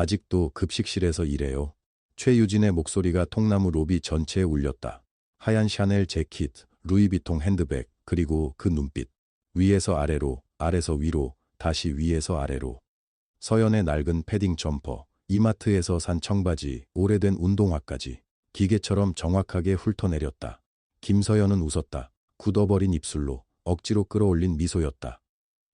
아직도 급식실에서 일해요. 최유진의 목소리가 통나무 로비 전체에 울렸다. 하얀 샤넬 재킷, 루이비통 핸드백, 그리고 그 눈빛. 위에서 아래로, 아래서 위로, 다시 위에서 아래로. 서연의 낡은 패딩 점퍼, 이마트에서 산 청바지, 오래된 운동화까지 기계처럼 정확하게 훑어내렸다. 김서연은 웃었다. 굳어버린 입술로 억지로 끌어올린 미소였다.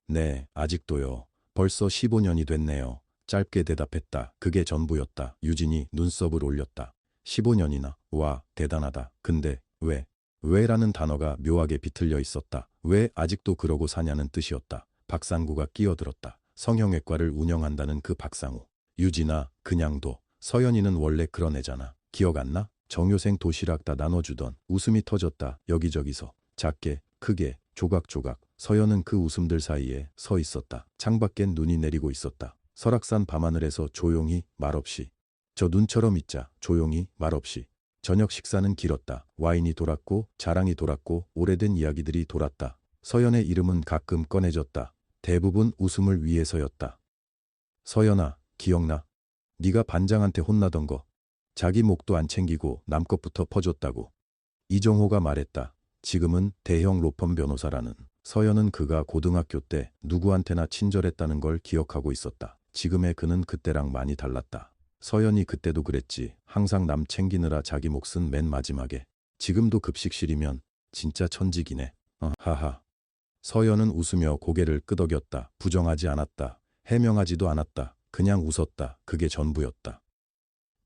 네, 아직도요. 벌써 15년이 됐네요. 짧게 대답했다. 그게 전부였다. 유진이 눈썹을 올렸다. 15년이나. 와, 대단하다. 근데 왜? 왜라는 단어가 묘하게 비틀려 있었다. 왜 아직도 그러고 사냐는 뜻이었다. 박상구가 끼어들었다. 성형외과를 운영한다는 그 박상우. 유진아, 그냥 둬. 서연이는 원래 그런 애잖아. 기억 안 나? 정효생 도시락 다 나눠주던. 웃음이 터졌다. 여기저기서. 작게, 크게, 조각조각. 서연은 그 웃음들 사이에 서 있었다. 창밖엔 눈이 내리고 있었다. 설악산 밤하늘에서 조용히, 말없이. 저 눈처럼 있자. 조용히, 말없이. 저녁 식사는 길었다. 와인이 돌았고, 자랑이 돌았고, 오래된 이야기들이 돌았다. 서연의 이름은 가끔 꺼내졌다. 대부분 웃음을 위해서였다. 서연아, 기억나? 네가 반장한테 혼나던 거. 자기 목도 안 챙기고 남 것부터 퍼줬다고. 이종호가 말했다. 지금은 대형 로펌 변호사라는. 서연은 그가 고등학교 때 누구한테나 친절했다는 걸 기억하고 있었다. 지금의 그는 그때랑 많이 달랐다. 서연이 그때도 그랬지. 항상 남 챙기느라 자기 몫은 맨 마지막에. 지금도 급식실이면 진짜 천직이네. 하하. 서연은 웃으며 고개를 끄덕였다. 부정하지 않았다. 해명하지도 않았다. 그냥 웃었다. 그게 전부였다.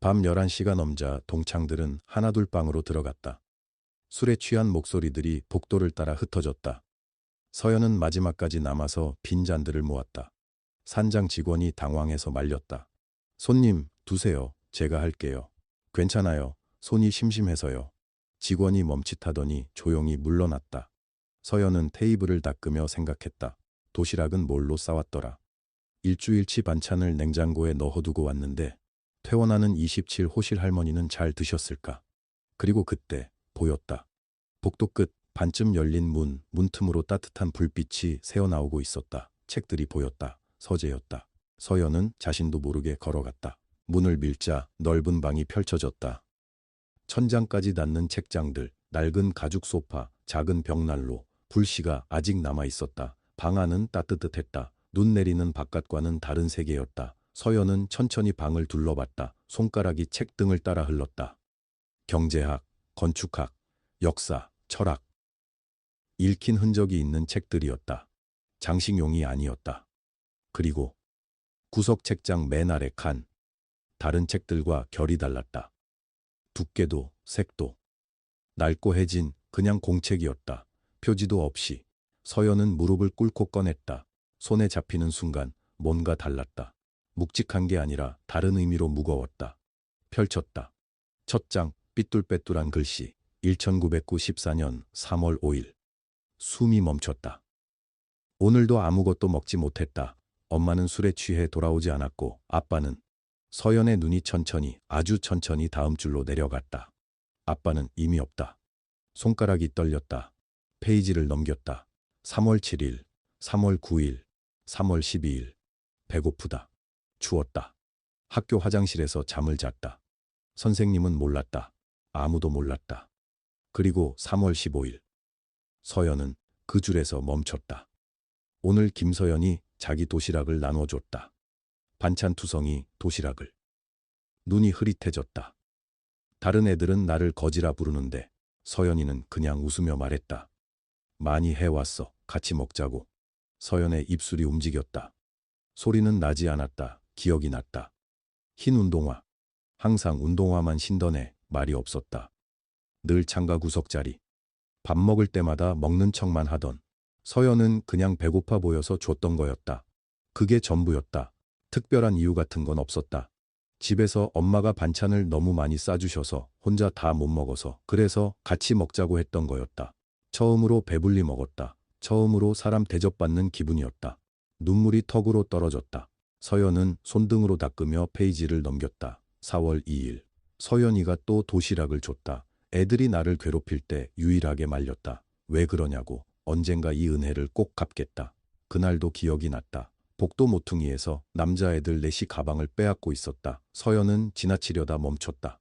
밤 11시가 넘자 동창들은 하나둘 방으로 들어갔다. 술에 취한 목소리들이 복도를 따라 흩어졌다. 서연은 마지막까지 남아서 빈 잔들을 모았다. 산장 직원이 당황해서 말렸다. 손님, 두세요. 제가 할게요. 괜찮아요. 손이 심심해서요. 직원이 멈칫하더니 조용히 물러났다. 서연은 테이블을 닦으며 생각했다. 도시락은 뭘로 싸왔더라. 일주일치 반찬을 냉장고에 넣어두고 왔는데 퇴원하는 27 호실 할머니는 잘 드셨을까? 그리고 그때 보였다. 복도 끝 반쯤 열린 문 틈으로 따뜻한 불빛이 새어나오고 있었다. 책들이 보였다. 서재였다. 서연은 자신도 모르게 걸어갔다. 문을 밀자 넓은 방이 펼쳐졌다. 천장까지 닿는 책장들, 낡은 가죽 소파, 작은 벽난로, 불씨가 아직 남아있었다. 방 안은 따뜻했다. 눈 내리는 바깥과는 다른 세계였다. 서연은 천천히 방을 둘러봤다. 손가락이 책등을 따라 흘렀다. 경제학, 건축학, 역사, 철학. 읽힌 흔적이 있는 책들이었다. 장식용이 아니었다. 그리고 구석 책장 맨 아래 칸. 다른 책들과 결이 달랐다. 두께도 색도. 낡고 해진 그냥 공책이었다. 표지도 없이. 서연은 무릎을 꿇고 꺼냈다. 손에 잡히는 순간 뭔가 달랐다. 묵직한 게 아니라 다른 의미로 무거웠다. 펼쳤다. 첫 장 삐뚤빼뚤한 글씨. 1994년 3월 5일. 숨이 멈췄다. 오늘도 아무것도 먹지 못했다. 엄마는 술에 취해 돌아오지 않았고 아빠는. 서연의 눈이 천천히, 아주 천천히 다음 줄로 내려갔다. 아빠는 이미 없다. 손가락이 떨렸다. 페이지를 넘겼다. 3월 7일, 3월 9일, 3월 12일. 배고프다. 추웠다. 학교 화장실에서 잠을 잤다. 선생님은 몰랐다. 아무도 몰랐다. 그리고 3월 15일. 서연은 그 줄에서 멈췄다. 오늘 김서연이 자기 도시락을 나눠줬다. 반찬투성이 도시락을. 눈이 흐릿해졌다. 다른 애들은 나를 거지라 부르는데 서연이는 그냥 웃으며 말했다. 많이 해왔어. 같이 먹자고. 서연의 입술이 움직였다. 소리는 나지 않았다. 기억이 났다. 흰 운동화. 항상 운동화만 신던 애. 말이 없었다. 늘 창가 구석자리. 밥 먹을 때마다 먹는 척만 하던. 서연은 그냥 배고파 보여서 줬던 거였다. 그게 전부였다. 특별한 이유 같은 건 없었다. 집에서 엄마가 반찬을 너무 많이 싸주셔서 혼자 다 못 먹어서 그래서 같이 먹자고 했던 거였다. 처음으로 배불리 먹었다. 처음으로 사람 대접받는 기분이었다. 눈물이 턱으로 떨어졌다. 서연은 손등으로 닦으며 페이지를 넘겼다. 4월 2일. 서연이가 또 도시락을 줬다. 애들이 나를 괴롭힐 때 유일하게 말렸다. 왜 그러냐고. 언젠가 이 은혜를 꼭 갚겠다. 그날도 기억이 났다. 복도 모퉁이에서 남자애들 넷이 가방을 빼앗고 있었다. 서연은 지나치려다 멈췄다.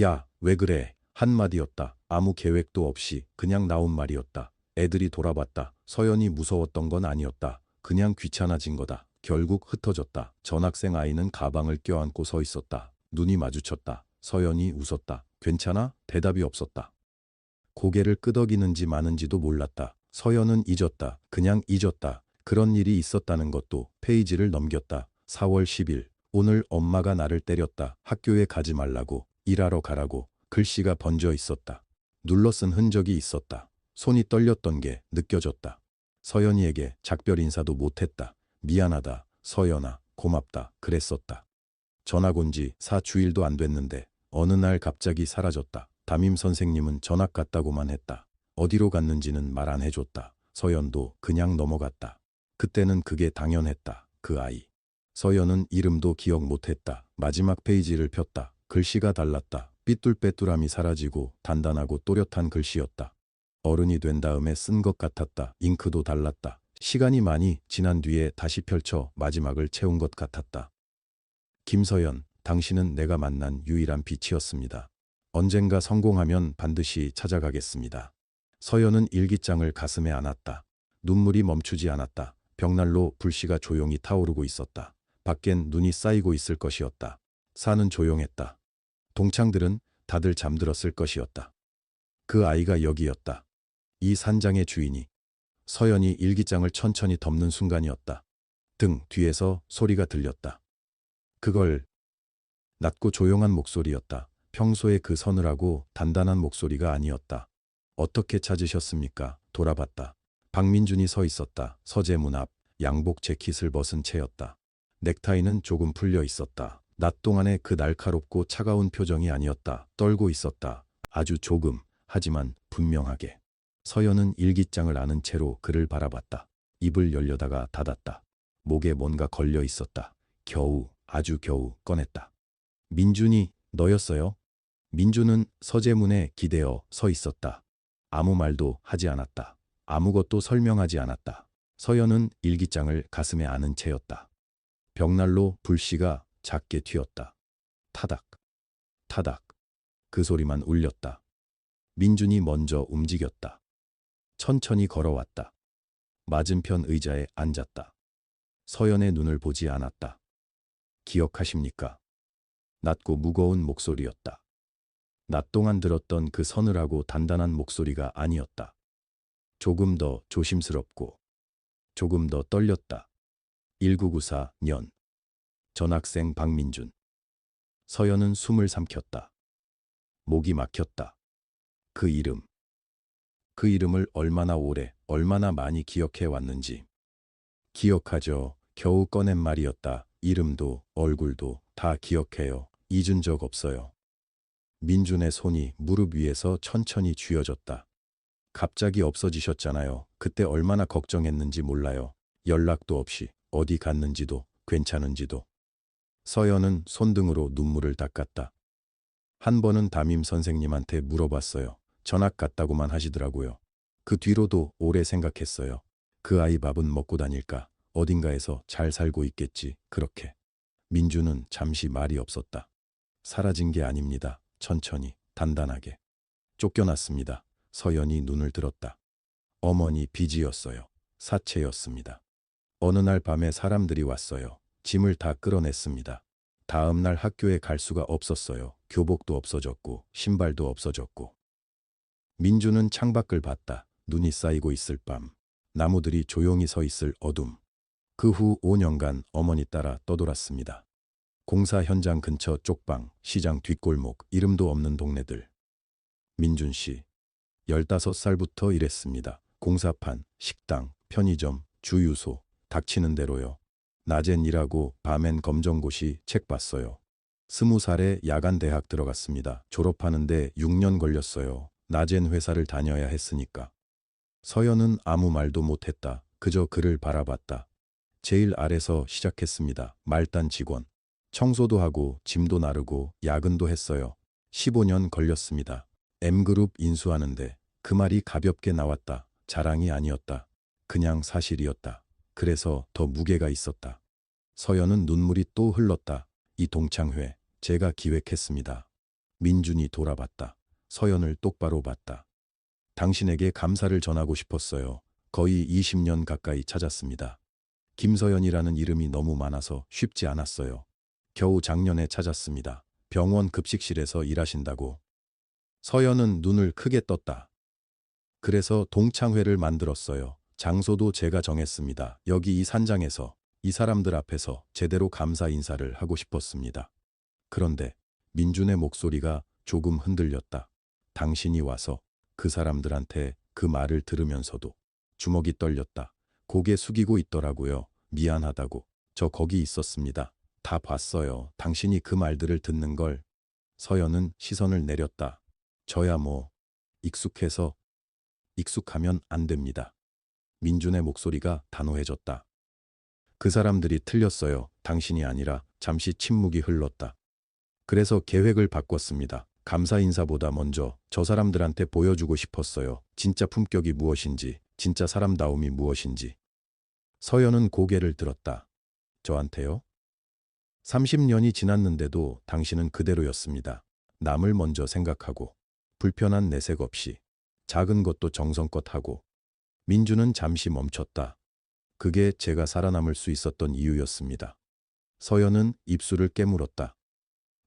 야, 왜 그래? 한마디였다. 아무 계획도 없이 그냥 나온 말이었다. 애들이 돌아봤다. 서연이 무서웠던 건 아니었다. 그냥 귀찮아진 거다. 결국 흩어졌다. 전학생 아이는 가방을 껴안고 서 있었다. 눈이 마주쳤다. 서연이 웃었다. 괜찮아? 대답이 없었다. 고개를 끄덕이는지 마는지도 몰랐다. 서연은 잊었다. 그냥 잊었다. 그런 일이 있었다는 것도. 페이지를 넘겼다. 4월 10일. 오늘 엄마가 나를 때렸다. 학교에 가지 말라고. 일하러 가라고. 글씨가 번져 있었다. 눌러 쓴 흔적이 있었다. 손이 떨렸던 게 느껴졌다. 서연이에게 작별 인사도 못했다. 미안하다. 서연아, 고맙다. 그랬었다. 전학 온 지 4주일도 안 됐는데 어느 날 갑자기 사라졌다. 담임 선생님은 전학 갔다고만 했다. 어디로 갔는지는 말 안 해줬다. 서연도 그냥 넘어갔다. 그때는 그게 당연했다. 그 아이. 서연은 이름도 기억 못했다. 마지막 페이지를 폈다. 글씨가 달랐다. 삐뚤빼뚤함이 사라지고 단단하고 또렷한 글씨였다. 어른이 된 다음에 쓴 것 같았다. 잉크도 달랐다. 시간이 많이 지난 뒤에 다시 펼쳐 마지막을 채운 것 같았다. 김서연, 당신은 내가 만난 유일한 빛이었습니다. 언젠가 성공하면 반드시 찾아가겠습니다. 서연은 일기장을 가슴에 안았다. 눈물이 멈추지 않았다. 벽난로 불씨가 조용히 타오르고 있었다. 밖엔 눈이 쌓이고 있을 것이었다. 산은 조용했다. 동창들은 다들 잠들었을 것이었다. 그 아이가 여기였다. 이 산장의 주인이. 서연이 일기장을 천천히 덮는 순간이었다. 등 뒤에서 소리가 들렸다. 그걸. 낮고 조용한 목소리였다. 평소에 그 서늘하고 단단한 목소리가 아니었다. 어떻게 찾으셨습니까? 돌아봤다. 박민준이 서 있었다. 서재 문 앞. 양복 재킷을 벗은 채였다. 넥타이는 조금 풀려 있었다. 낮 동안의 그 날카롭고 차가운 표정이 아니었다. 떨고 있었다. 아주 조금, 하지만 분명하게. 서연은 일기장을 아는 채로 그를 바라봤다. 입을 열려다가 닫았다. 목에 뭔가 걸려 있었다. 겨우, 아주 겨우 꺼냈다. 민준이, 너였어요? 민준은 서재문에 기대어 서 있었다. 아무 말도 하지 않았다. 아무것도 설명하지 않았다. 서연은 일기장을 가슴에 안은 채였다. 벽난로 불씨가 작게 튀었다. 타닥, 타닥. 그 소리만 울렸다. 민준이 먼저 움직였다. 천천히 걸어왔다. 맞은편 의자에 앉았다. 서연의 눈을 보지 않았다. 기억하십니까? 낮고 무거운 목소리였다. 낮 동안 들었던 그 서늘하고 단단한 목소리가 아니었다. 조금 더 조심스럽고 조금 더 떨렸다. 1994년. 전학생 박민준. 서연은 숨을 삼켰다. 목이 막혔다. 그 이름. 그 이름을 얼마나 오래, 얼마나 많이 기억해 왔는지. 기억하죠. 겨우 꺼낸 말이었다. 이름도 얼굴도 다 기억해요. 잊은 적 없어요. 민준의 손이 무릎 위에서 천천히 쥐어졌다. 갑자기 없어지셨잖아요. 그때 얼마나 걱정했는지 몰라요. 연락도 없이 어디 갔는지도 괜찮은지도. 서연은 손등으로 눈물을 닦았다. 한 번은 담임 선생님한테 물어봤어요. 전학 갔다고만 하시더라고요. 그 뒤로도 오래 생각했어요. 그 아이 밥은 먹고 다닐까? 어딘가에서 잘 살고 있겠지. 그렇게. 민주는 잠시 말이 없었다. 사라진 게 아닙니다. 천천히, 단단하게. 쫓겨났습니다. 서연이 눈을 들었다. 어머니 빚이었어요. 사채였습니다. 어느 날 밤에 사람들이 왔어요. 짐을 다 끌어냈습니다. 다음 날 학교에 갈 수가 없었어요. 교복도 없어졌고 신발도 없어졌고. 민주는 창밖을 봤다. 눈이 쌓이고 있을 밤. 나무들이 조용히 서 있을 어둠. 그 후 5년간 어머니 따라 떠돌았습니다. 공사 현장 근처 쪽방, 시장 뒷골목, 이름도 없는 동네들. 민준 씨. 15살부터 일했습니다. 공사판, 식당, 편의점, 주유소, 닥치는 대로요. 낮엔 일하고 밤엔 검정고시 책 봤어요. 20살에 야간 대학 들어갔습니다. 졸업하는데 6년 걸렸어요. 낮엔 회사를 다녀야 했으니까. 서연은 아무 말도 못했다. 그저 그를 바라봤다. 제일 아래서 시작했습니다. 말단 직원. 청소도 하고 짐도 나르고 야근도 했어요. 15년 걸렸습니다. M그룹 인수하는데. 그 말이 가볍게 나왔다. 자랑이 아니었다. 그냥 사실이었다. 그래서 더 무게가 있었다. 서연은 눈물이 또 흘렀다. 이 동창회 제가 기획했습니다. 민준이 돌아봤다. 서연을 똑바로 봤다. 당신에게 감사를 전하고 싶었어요. 거의 20년 가까이 찾았습니다. 김서연이라는 이름이 너무 많아서 쉽지 않았어요. 겨우 작년에 찾았습니다. 병원 급식실에서 일하신다고. 서연은 눈을 크게 떴다. 그래서 동창회를 만들었어요. 장소도 제가 정했습니다. 여기 이 산장에서 이 사람들 앞에서 제대로 감사 인사를 하고 싶었습니다. 그런데 민준의 목소리가 조금 흔들렸다. 당신이 와서 그 사람들한테 그 말을 들으면서도 주먹이 떨렸다. 고개 숙이고 있더라고요. 미안하다고. 저 거기 있었습니다. 다 봤어요. 당신이 그 말들을 듣는 걸. 서연은 시선을 내렸다. 저야 뭐 익숙하면 안 됩니다. 민준의 목소리가 단호해졌다. 그 사람들이 틀렸어요. 당신이 아니라. 잠시 침묵이 흘렀다. 그래서 계획을 바꿨습니다. 감사 인사보다 먼저 저 사람들한테 보여주고 싶었어요. 진짜 품격이 무엇인지, 진짜 사람다움이 무엇인지. 서연은 고개를 들었다. 저한테요? 30년이 지났는데도 당신은 그대로였습니다. 남을 먼저 생각하고, 불편한 내색 없이, 작은 것도 정성껏 하고. 민준은 잠시 멈췄다. 그게 제가 살아남을 수 있었던 이유였습니다. 서연은 입술을 깨물었다.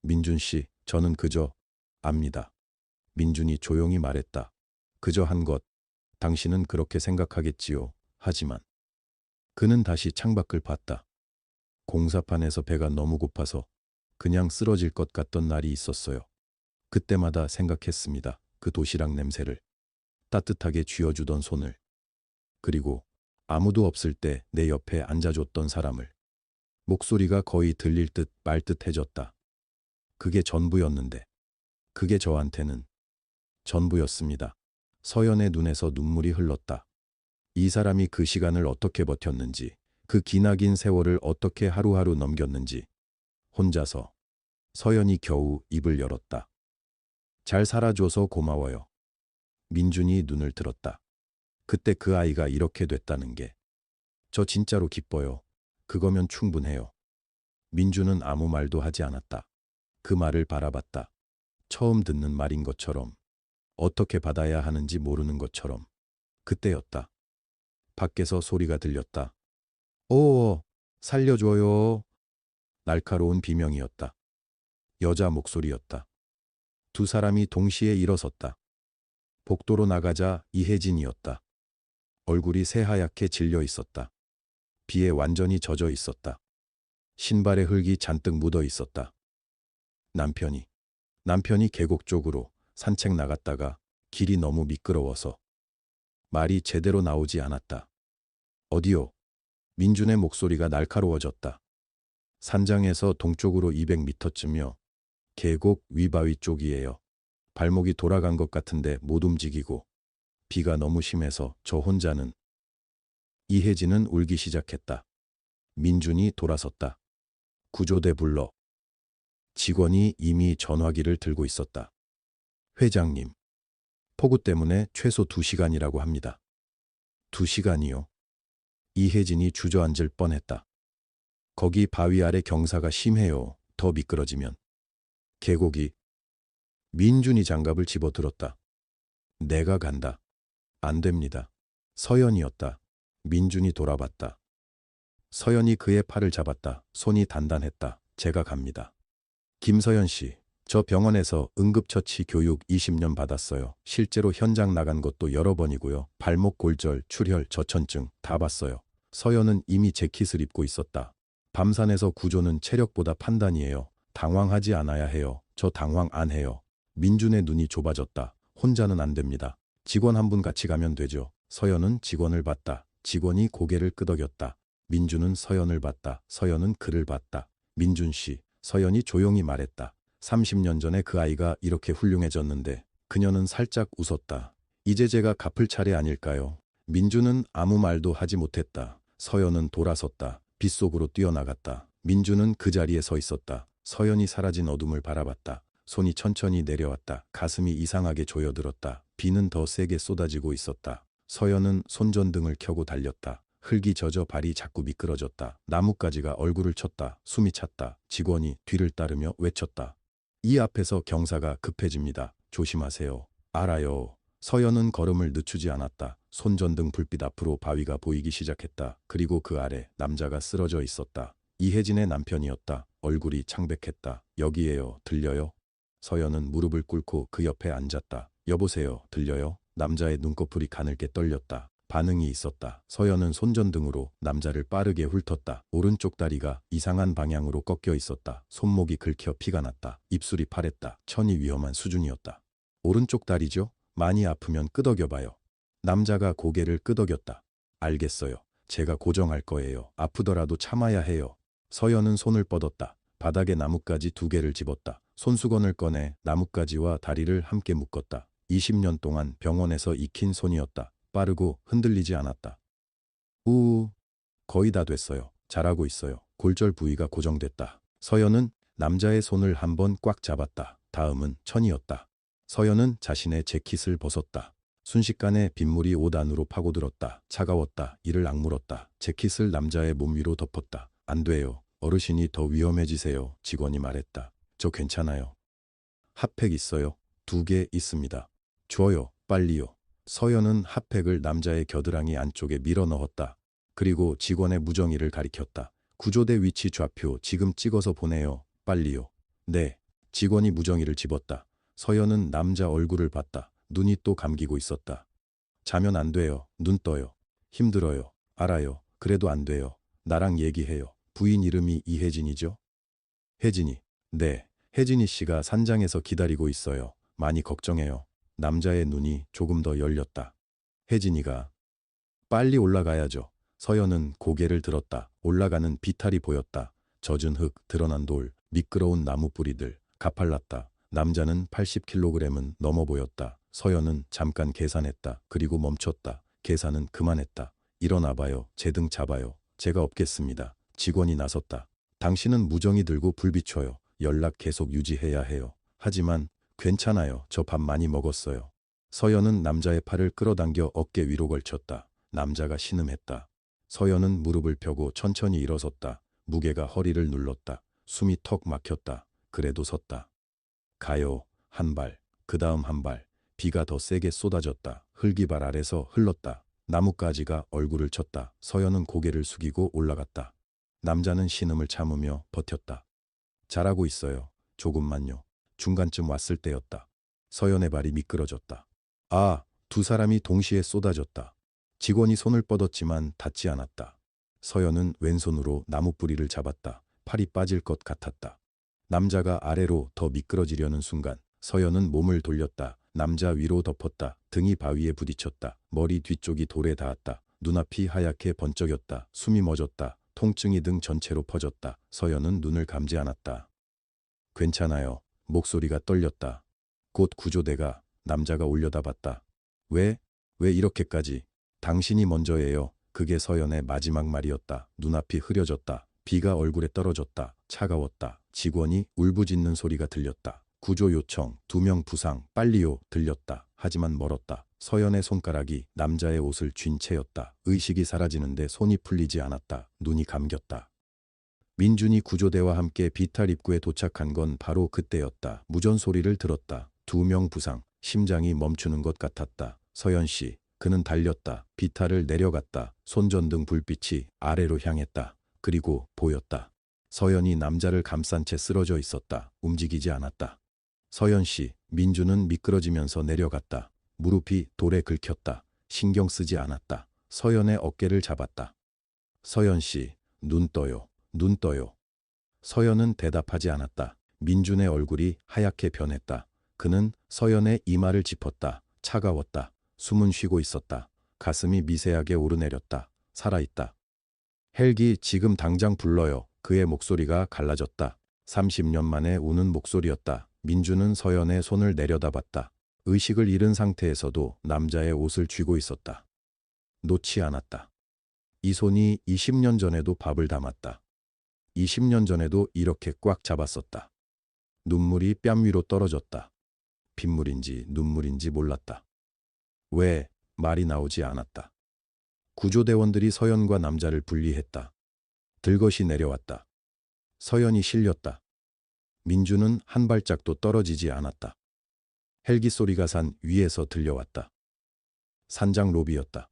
민준 씨, 저는 그저 압니다. 민준이 조용히 말했다. 그저 한 것. 당신은 그렇게 생각하겠지요. 하지만 그는 다시 창밖을 봤다. 공사판에서 배가 너무 고파서 그냥 쓰러질 것 같던 날이 있었어요. 그때마다 생각했습니다. 그 도시락 냄새를, 따뜻하게 쥐어주던 손을, 그리고 아무도 없을 때 내 옆에 앉아줬던 사람을. 목소리가 거의 들릴 듯 말 듯해졌다. 그게 전부였는데, 그게 저한테는 전부였습니다. 서연의 눈에서 눈물이 흘렀다. 이 사람이 그 시간을 어떻게 버텼는지, 그 기나긴 세월을 어떻게 하루하루 넘겼는지. 혼자서. 서연이 겨우 입을 열었다. 잘 살아줘서 고마워요. 민준이 눈을 들었다. 그때 그 아이가 이렇게 됐다는 게. 저 진짜로 기뻐요. 그거면 충분해요. 민준은 아무 말도 하지 않았다. 그 말을 바라봤다. 처음 듣는 말인 것처럼, 어떻게 받아야 하는지 모르는 것처럼. 그때였다. 밖에서 소리가 들렸다. 오, 살려줘요. 날카로운 비명이었다. 여자 목소리였다. 두 사람이 동시에 일어섰다. 복도로 나가자 이혜진이었다. 얼굴이 새하얗게 질려 있었다. 비에 완전히 젖어 있었다. 신발에 흙이 잔뜩 묻어 있었다. 남편이 계곡 쪽으로 산책 나갔다가 길이 너무 미끄러워서. 말이 제대로 나오지 않았다. 어디요? 민준의 목소리가 날카로워졌다. 산장에서 동쪽으로 200m쯤요. 계곡 위바위 쪽이에요. 발목이 돌아간 것 같은데 못 움직이고. 비가 너무 심해서 저 혼자는. 이혜진은 울기 시작했다. 민준이 돌아섰다. 구조대 불러. 직원이 이미 전화기를 들고 있었다. 회장님, 폭우 때문에 최소 2시간이라고 합니다. 2시간이요? 이혜진이 주저앉을 뻔했다. 거기 바위 아래 경사가 심해요. 더 미끄러지면. 계곡이. 민준이 장갑을 집어들었다. 내가 간다. 안 됩니다. 서연이었다. 민준이 돌아봤다. 서연이 그의 팔을 잡았다. 손이 단단했다. 제가 갑니다. 김서연 씨, 저 병원에서 응급처치 교육 20년 받았어요. 실제로 현장 나간 것도 여러 번이고요. 발목 골절, 출혈, 저천증 다 봤어요. 서연은 이미 재킷을 입고 있었다. 밤산에서 구조는 체력보다 판단이에요. 당황하지 않아야 해요. 저 당황 안 해요. 민준의 눈이 좁아졌다. 혼자는 안 됩니다. 직원 한 분 같이 가면 되죠. 서연은 직원을 봤다. 직원이 고개를 끄덕였다. 민준은 서연을 봤다. 서연은 그를 봤다. 민준 씨, 서연이 조용히 말했다. 30년 전에 그 아이가 이렇게 훌륭해졌는데. 그녀는 살짝 웃었다. 이제 제가 갚을 차례 아닐까요? 민준은 아무 말도 하지 못했다. 서연은 돌아섰다. 빗속으로 뛰어나갔다. 민준은 그 자리에 서 있었다. 서연이 사라진 어둠을 바라봤다. 손이 천천히 내려왔다. 가슴이 이상하게 조여들었다. 비는 더 세게 쏟아지고 있었다. 서연은 손전등을 켜고 달렸다. 흙이 젖어 발이 자꾸 미끄러졌다. 나뭇가지가 얼굴을 쳤다. 숨이 찼다. 직원이 뒤를 따르며 외쳤다. 이 앞에서 경사가 급해집니다. 조심하세요. 알아요. 서연은 걸음을 늦추지 않았다. 손전등 불빛 앞으로 바위가 보이기 시작했다. 그리고 그 아래 남자가 쓰러져 있었다. 이혜진의 남편이었다. 얼굴이 창백했다. 여기에요. 들려요? 서연은 무릎을 꿇고 그 옆에 앉았다. 여보세요. 들려요? 남자의 눈꺼풀이 가늘게 떨렸다. 반응이 있었다. 서연은 손전등으로 남자를 빠르게 훑었다. 오른쪽 다리가 이상한 방향으로 꺾여 있었다. 손목이 긁혀 피가 났다. 입술이 파랬다. 천이 위험한 수준이었다. 오른쪽 다리죠? 많이 아프면 끄덕여봐요. 남자가 고개를 끄덕였다. 알겠어요. 제가 고정할 거예요. 아프더라도 참아야 해요. 서연은 손을 뻗었다. 바닥에 나뭇가지 2개를 집었다. 손수건을 꺼내 나뭇가지와 다리를 함께 묶었다. 20년 동안 병원에서 익힌 손이었다. 빠르고 흔들리지 않았다. 우우, 거의 다 됐어요. 잘하고 있어요. 골절 부위가 고정됐다. 서연은 남자의 손을 한번 꽉 잡았다. 다음은 천이었다. 서연은 자신의 재킷을 벗었다. 순식간에 빗물이 옷 안으로 파고들었다. 차가웠다. 이를 악물었다. 재킷을 남자의 몸 위로 덮었다. 안 돼요. 어르신이 더 위험해지세요. 직원이 말했다. 저 괜찮아요. 핫팩 있어요? 2개 있습니다. 줘요. 빨리요. 서연은 핫팩을 남자의 겨드랑이 안쪽에 밀어 넣었다. 그리고 직원의 무정의를 가리켰다. 구조대 위치 좌표 지금 찍어서 보내요. 빨리요. 네. 직원이 무정의를 집었다. 서연은 남자 얼굴을 봤다. 눈이 또 감기고 있었다. 자면 안 돼요. 눈 떠요. 힘들어요. 알아요. 그래도 안 돼요. 나랑 얘기해요. 부인 이름이 이혜진이죠? 혜진이. 네. 혜진이 씨가 산장에서 기다리고 있어요. 많이 걱정해요. 남자의 눈이 조금 더 열렸다. 혜진이가. 빨리 올라가야죠. 서연은 고개를 들었다. 올라가는 비탈이 보였다. 젖은 흙, 드러난 돌, 미끄러운 나무 뿌리들, 가팔랐다. 남자는 80kg은 넘어 보였다. 서연은 잠깐 계산했다. 그리고 멈췄다. 계산은 그만했다. 일어나봐요. 제 등 잡아요. 제가 업겠습니다. 직원이 나섰다. 당신은 무정이 들고 불 비춰요. 연락 계속 유지해야 해요. 하지만 괜찮아요. 저 밥 많이 먹었어요. 서연은 남자의 팔을 끌어당겨 어깨 위로 걸쳤다. 남자가 신음했다. 서연은 무릎을 펴고 천천히 일어섰다. 무게가 허리를 눌렀다. 숨이 턱 막혔다. 그래도 섰다. 가요. 한 발. 그 다음 한 발. 비가 더 세게 쏟아졌다. 흙이발 아래서 흘렀다. 나뭇가지가 얼굴을 쳤다. 서연은 고개를 숙이고 올라갔다. 남자는 신음을 참으며 버텼다. 잘하고 있어요. 조금만요. 중간쯤 왔을 때였다. 서연의 발이 미끄러졌다. 아, 2사람이 동시에 쏟아졌다. 직원이 손을 뻗었지만 닿지 않았다. 서연은 왼손으로 나무 뿌리를 잡았다. 팔이 빠질 것 같았다. 남자가 아래로 더 미끄러지려는 순간 서연은 몸을 돌렸다. 남자 위로 덮었다. 등이 바위에 부딪혔다. 머리 뒤쪽이 돌에 닿았다. 눈앞이 하얗게 번쩍였다. 숨이 멎었다. 통증이 등 전체로 퍼졌다. 서연은 눈을 감지 않았다. 괜찮아요. 목소리가 떨렸다. 곧 구조대가. 남자가 올려다봤다. 왜 이렇게까지? 당신이 먼저예요. 그게 서연의 마지막 말이었다. 눈앞이 흐려졌다. 비가 얼굴에 떨어졌다. 차가웠다. 직원이 울부짖는 소리가 들렸다. 구조 요청, 2명 부상, 빨리요 들렸다. 하지만 멀었다. 서연의 손가락이 남자의 옷을 쥔 채였다. 의식이 사라지는데 손이 풀리지 않았다. 눈이 감겼다. 민준이 구조대와 함께 비탈 입구에 도착한 건 바로 그때였다. 무전 소리를 들었다. 2명 부상, 심장이 멈추는 것 같았다. 서연 씨, 그는 달렸다. 비탈을 내려갔다. 손전등 불빛이 아래로 향했다. 그리고 보였다. 서연이 남자를 감싼 채 쓰러져 있었다. 움직이지 않았다. 서연 씨, 민준은 미끄러지면서 내려갔다. 무릎이 돌에 긁혔다. 신경 쓰지 않았다. 서연의 어깨를 잡았다. 서연 씨, 눈 떠요. 눈 떠요. 서연은 대답하지 않았다. 민준의 얼굴이 하얗게 변했다. 그는 서연의 이마를 짚었다. 차가웠다. 숨은 쉬고 있었다. 가슴이 미세하게 오르내렸다. 살아있다. 헬기 지금 당장 불러요. 그의 목소리가 갈라졌다. 30년 만에 우는 목소리였다. 민준은 서연의 손을 내려다봤다. 의식을 잃은 상태에서도 남자의 옷을 쥐고 있었다. 놓지 않았다. 이 손이 20년 전에도 밥을 담았다. 20년 전에도 이렇게 꽉 잡았었다. 눈물이 뺨 위로 떨어졌다. 빗물인지 눈물인지 몰랐다. 왜 말이 나오지 않았다. 구조대원들이 서연과 남자를 분리했다. 들것이 내려왔다. 서연이 실렸다. 민주는 한 발짝도 떨어지지 않았다. 헬기 소리가 산 위에서 들려왔다. 산장 로비였다.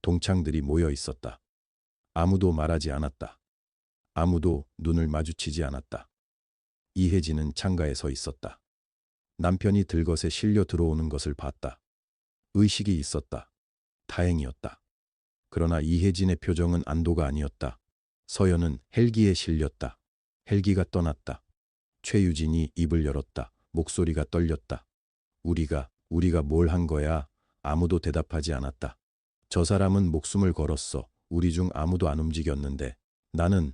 동창들이 모여 있었다. 아무도 말하지 않았다. 아무도 눈을 마주치지 않았다. 이혜진은 창가에 서 있었다. 남편이 들것에 실려 들어오는 것을 봤다. 의식이 있었다. 다행이었다. 그러나 이혜진의 표정은 안도가 아니었다. 서연은 헬기에 실렸다. 헬기가 떠났다. 최유진이 입을 열었다. 목소리가 떨렸다. 우리가 뭘 한 거야? 아무도 대답하지 않았다. 저 사람은 목숨을 걸었어. 우리 중 아무도 안 움직였는데. 나는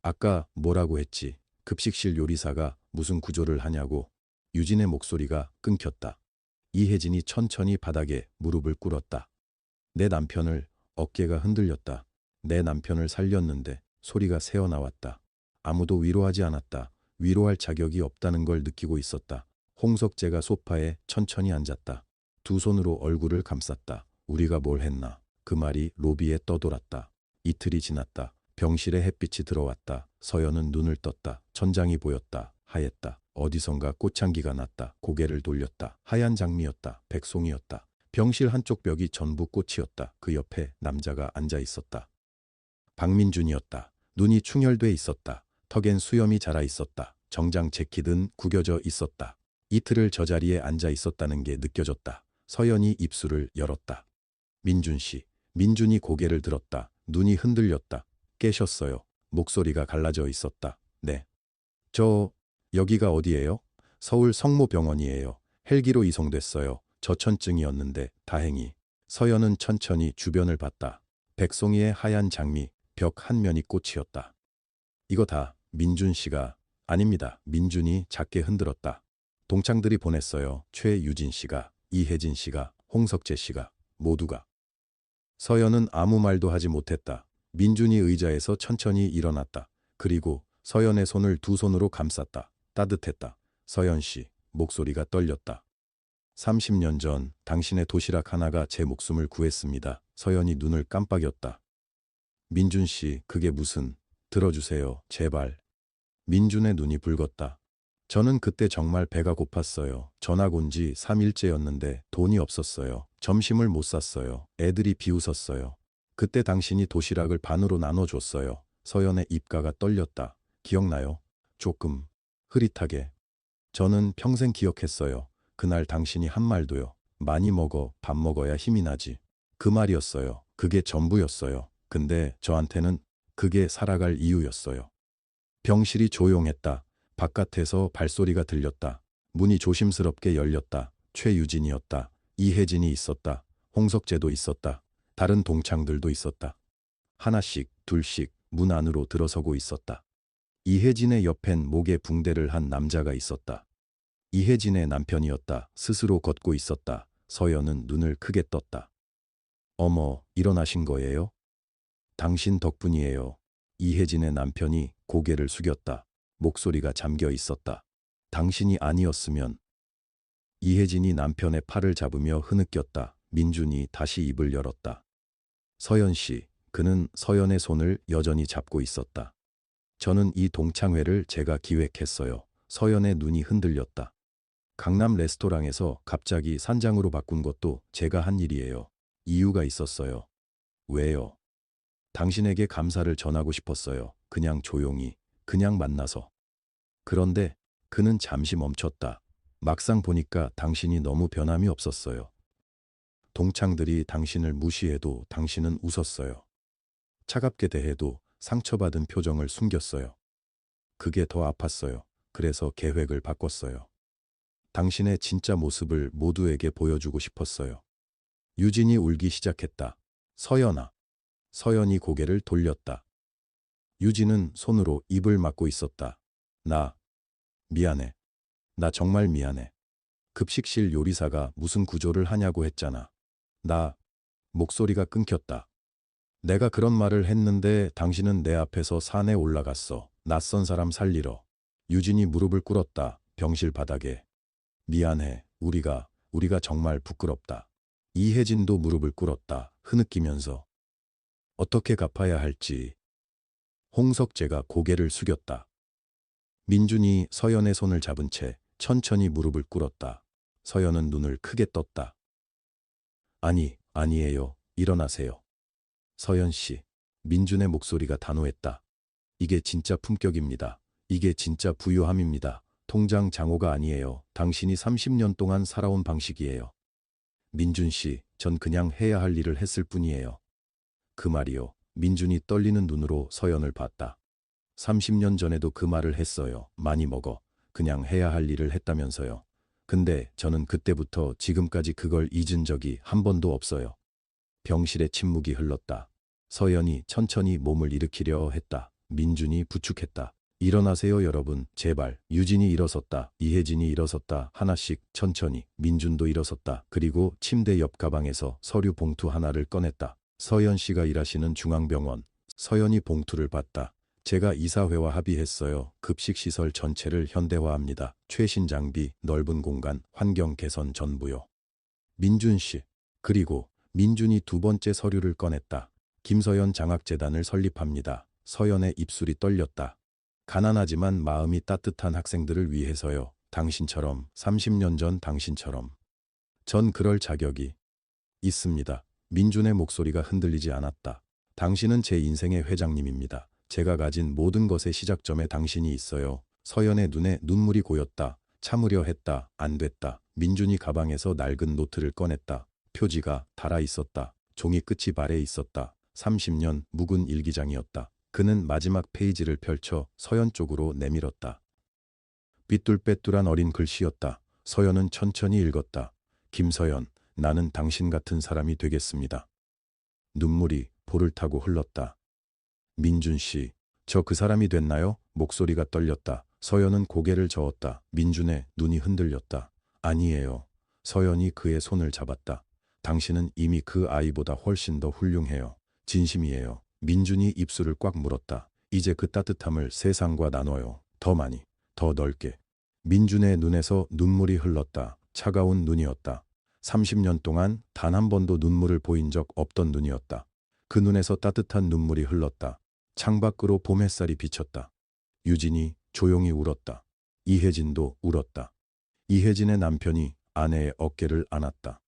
아까 뭐라고 했지? 급식실 요리사가 무슨 구조를 하냐고. 유진의 목소리가 끊겼다. 이혜진이 천천히 바닥에 무릎을 꿇었다. 내 남편을, 어깨가 흔들렸다. 내 남편을 살렸는데 소리가 새어나왔다. 아무도 위로하지 않았다. 위로할 자격이 없다는 걸 느끼고 있었다. 홍석재가 소파에 천천히 앉았다. 두 손으로 얼굴을 감쌌다. 우리가 뭘 했나? 그 말이 로비에 떠돌았다. 이틀이 지났다. 병실에 햇빛이 들어왔다. 서연은 눈을 떴다. 천장이 보였다. 하였다. 어디선가 꽃향기가 났다. 고개를 돌렸다. 하얀 장미였다. 백송이였다. 병실 한쪽 벽이 전부 꽃이었다. 그 옆에 남자가 앉아 있었다. 박민준이었다. 눈이 충혈돼 있었다. 턱엔 수염이 자라 있었다. 정장 재킷은 구겨져 있었다. 이틀을 저 자리에 앉아 있었다는 게 느껴졌다. 서연이 입술을 열었다. 민준 씨. 민준이 고개를 들었다. 눈이 흔들렸다. 깨셨어요. 목소리가 갈라져 있었다. 네. 여기가 어디예요? 서울 성모병원이에요. 헬기로 이송됐어요. 저천증이었는데 다행히. 서연은 천천히 주변을 봤다. 백송이의 하얀 장미, 벽 한 면이 꽃이었다. 이거 다 민준 씨가. 아닙니다. 민준이 작게 흔들었다. 동창들이 보냈어요. 최유진 씨가, 이혜진 씨가, 홍석재 씨가, 모두가. 서연은 아무 말도 하지 못했다. 민준이 의자에서 천천히 일어났다. 그리고 서연의 손을 두 손으로 감쌌다. 따뜻했다. 서연 씨, 목소리가 떨렸다. 30년 전 당신의 도시락 하나가 제 목숨을 구했습니다. 서연이 눈을 깜빡였다. 민준 씨, 그게 무슨... 들어주세요, 제발. 민준의 눈이 붉었다. 저는 그때 정말 배가 고팠어요. 전학 온 지 3일째였는데 돈이 없었어요. 점심을 못 샀어요. 애들이 비웃었어요. 그때 당신이 도시락을 반으로 나눠줬어요. 서연의 입가가 떨렸다. 기억나요? 조금 흐릿하게. 저는 평생 기억했어요. 그날 당신이 한 말도요. 많이 먹어, 밥 먹어야 힘이 나지. 그 말이었어요. 그게 전부였어요. 근데 저한테는 그게 살아갈 이유였어요. 병실이 조용했다. 바깥에서 발소리가 들렸다. 문이 조심스럽게 열렸다. 최유진이었다. 이혜진이 있었다. 홍석재도 있었다. 다른 동창들도 있었다. 하나씩, 둘씩 문 안으로 들어서고 있었다. 이혜진의 옆엔 목에 붕대를 한 남자가 있었다. 이혜진의 남편이었다. 스스로 걷고 있었다. 서연은 눈을 크게 떴다. 어머, 일어나신 거예요? 당신 덕분이에요. 이혜진의 남편이 고개를 숙였다. 목소리가 잠겨 있었다. 당신이 아니었으면. 이혜진이 남편의 팔을 잡으며 흐느꼈다. 민준이 다시 입을 열었다. 서연 씨, 그는 서연의 손을 여전히 잡고 있었다. 저는 이 동창회를 제가 기획했어요. 서연의 눈이 흔들렸다. 강남 레스토랑에서 갑자기 산장으로 바꾼 것도 제가 한 일이에요. 이유가 있었어요. 왜요? 당신에게 감사를 전하고 싶었어요. 그냥 조용히, 그냥 만나서. 그런데 그는 잠시 멈췄다. 막상 보니까 당신이 너무 변함이 없었어요. 동창들이 당신을 무시해도 당신은 웃었어요. 차갑게 대해도 상처받은 표정을 숨겼어요. 그게 더 아팠어요. 그래서 계획을 바꿨어요. 당신의 진짜 모습을 모두에게 보여주고 싶었어요. 유진이 울기 시작했다. 서연아. 서연이 고개를 돌렸다. 유진은 손으로 입을 막고 있었다. 나 미안해. 나 정말 미안해. 급식실 요리사가 무슨 구조를 하냐고 했잖아. 목소리가 끊겼다. 내가 그런 말을 했는데 당신은 내 앞에서 산에 올라갔어. 낯선 사람 살리러. 유진이 무릎을 꿇었다. 병실 바닥에. 미안해. 우리가 정말 부끄럽다. 이혜진도 무릎을 꿇었다. 흐느끼면서. 어떻게 갚아야 할지. 홍석재가 고개를 숙였다. 민준이 서연의 손을 잡은 채 천천히 무릎을 꿇었다. 서연은 눈을 크게 떴다. 아니에요. 일어나세요. 서연 씨. 민준의 목소리가 단호했다. 이게 진짜 품격입니다. 이게 진짜 부유함입니다. 통장 장호가 아니에요. 당신이 30년 동안 살아온 방식이에요. 민준 씨, 전 그냥 해야 할 일을 했을 뿐이에요. 그 말이요. 민준이 떨리는 눈으로 서연을 봤다. 30년 전에도 그 말을 했어요. 많이 먹어. 그냥 해야 할 일을 했다면서요. 근데 저는 그때부터 지금까지 그걸 잊은 적이 한 번도 없어요. 병실에 침묵이 흘렀다. 서연이 천천히 몸을 일으키려 했다. 민준이 부축했다. 일어나세요 여러분. 제발. 유진이 일어섰다. 이혜진이 일어섰다. 하나씩 천천히. 민준도 일어섰다. 그리고 침대 옆 가방에서 서류 봉투 하나를 꺼냈다. 서연 씨가 일하시는 중앙병원. 서연이 봉투를 봤다. 제가 이사회와 합의했어요. 급식시설 전체를 현대화합니다. 최신 장비, 넓은 공간, 환경 개선 전부요. 민준 씨. 그리고 민준이 두 번째 서류를 꺼냈다. 김서연 장학재단을 설립합니다. 서연의 입술이 떨렸다. 가난하지만 마음이 따뜻한 학생들을 위해서요. 당신처럼, 30년 전 당신처럼. 전 그럴 자격이 있습니다. 민준의 목소리가 흔들리지 않았다. 당신은 제 인생의 회장님입니다. 제가 가진 모든 것의 시작점에 당신이 있어요. 서연의 눈에 눈물이 고였다. 참으려 했다. 안 됐다. 민준이 가방에서 낡은 노트를 꺼냈다. 표지가 달아 있었다. 종이 끝이 발에 있었다. 30년 묵은 일기장이었다. 그는 마지막 페이지를 펼쳐 서연 쪽으로 내밀었다. 삐뚤빼뚤한 어린 글씨였다. 서연은 천천히 읽었다. 김서연, 나는 당신 같은 사람이 되겠습니다. 눈물이 볼을 타고 흘렀다. 민준 씨, 저 그 사람이 됐나요? 목소리가 떨렸다. 서연은 고개를 저었다. 민준의 눈이 흔들렸다. 아니에요. 서연이 그의 손을 잡았다. 당신은 이미 그 아이보다 훨씬 더 훌륭해요. 진심이에요. 민준이 입술을 꽉 물었다. 이제 그 따뜻함을 세상과 나눠요. 더 많이, 더 넓게. 민준의 눈에서 눈물이 흘렀다. 차가운 눈이었다. 30년 동안 단 한 번도 눈물을 보인 적 없던 눈이었다. 그 눈에서 따뜻한 눈물이 흘렀다. 창밖으로 봄 햇살이 비쳤다. 유진이 조용히 울었다. 이혜진도 울었다. 이혜진의 남편이 아내의 어깨를 안았다.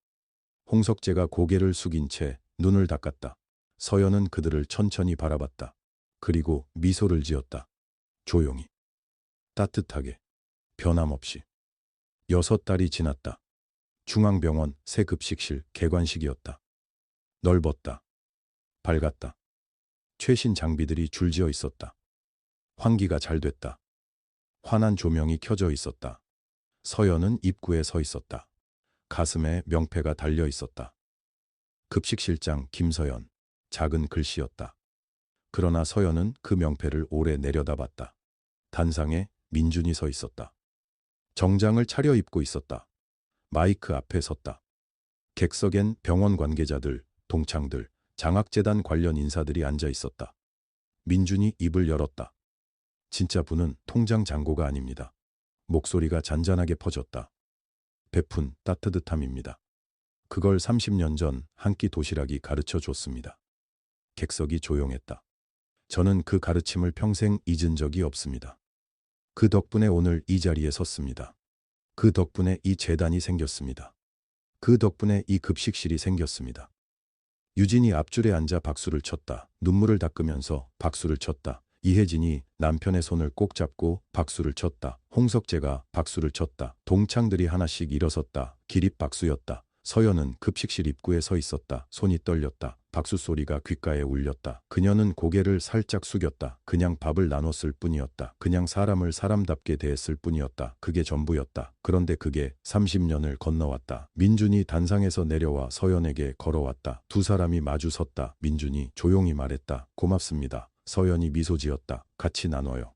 홍석재가 고개를 숙인 채 눈을 닦았다. 서연은 그들을 천천히 바라봤다. 그리고 미소를 지었다. 조용히. 따뜻하게. 변함없이. 6달이 지났다. 중앙병원 새 급식실 개관식이었다. 넓었다. 밝았다. 최신 장비들이 줄지어 있었다. 환기가 잘 됐다. 환한 조명이 켜져 있었다. 서연은 입구에 서 있었다. 가슴에 명패가 달려 있었다. 급식실장 김서연. 작은 글씨였다. 그러나 서연은 그 명패를 오래 내려다봤다. 단상에 민준이 서 있었다. 정장을 차려입고 있었다. 마이크 앞에 섰다. 객석엔 병원 관계자들, 동창들, 장학재단 관련 인사들이 앉아 있었다. 민준이 입을 열었다. 진짜 분은 통장 잔고가 아닙니다. 목소리가 잔잔하게 퍼졌다. 베푼 따뜻함입니다. 그걸 30년 전 한 끼 도시락이 가르쳐 줬습니다. 객석이 조용했다. 저는 그 가르침을 평생 잊은 적이 없습니다. 그 덕분에 오늘 이 자리에 섰습니다. 그 덕분에 이 재단이 생겼습니다. 그 덕분에 이 급식실이 생겼습니다. 유진이 앞줄에 앉아 박수를 쳤다. 눈물을 닦으면서 박수를 쳤다. 이혜진이 남편의 손을 꼭 잡고 박수를 쳤다. 홍석재가 박수를 쳤다. 동창들이 하나씩 일어섰다. 기립박수였다. 서연은 급식실 입구에 서 있었다. 손이 떨렸다. 박수 소리가 귓가에 울렸다. 그녀는 고개를 살짝 숙였다. 그냥 밥을 나눴을 뿐이었다. 그냥 사람을 사람답게 대했을 뿐이었다. 그게 전부였다. 그런데 그게 30년을 건너왔다. 민준이 단상에서 내려와 서연에게 걸어왔다. 두 사람이 마주 섰다. 민준이 조용히 말했다. 고맙습니다. 서연이 미소 지었다. 같이 나눠요.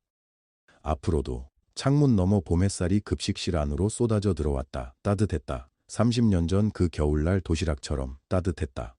앞으로도. 창문 너머 봄 햇살이 급식실 안으로 쏟아져 들어왔다. 따뜻했다. 30년 전 그 겨울날 도시락처럼 따뜻했다.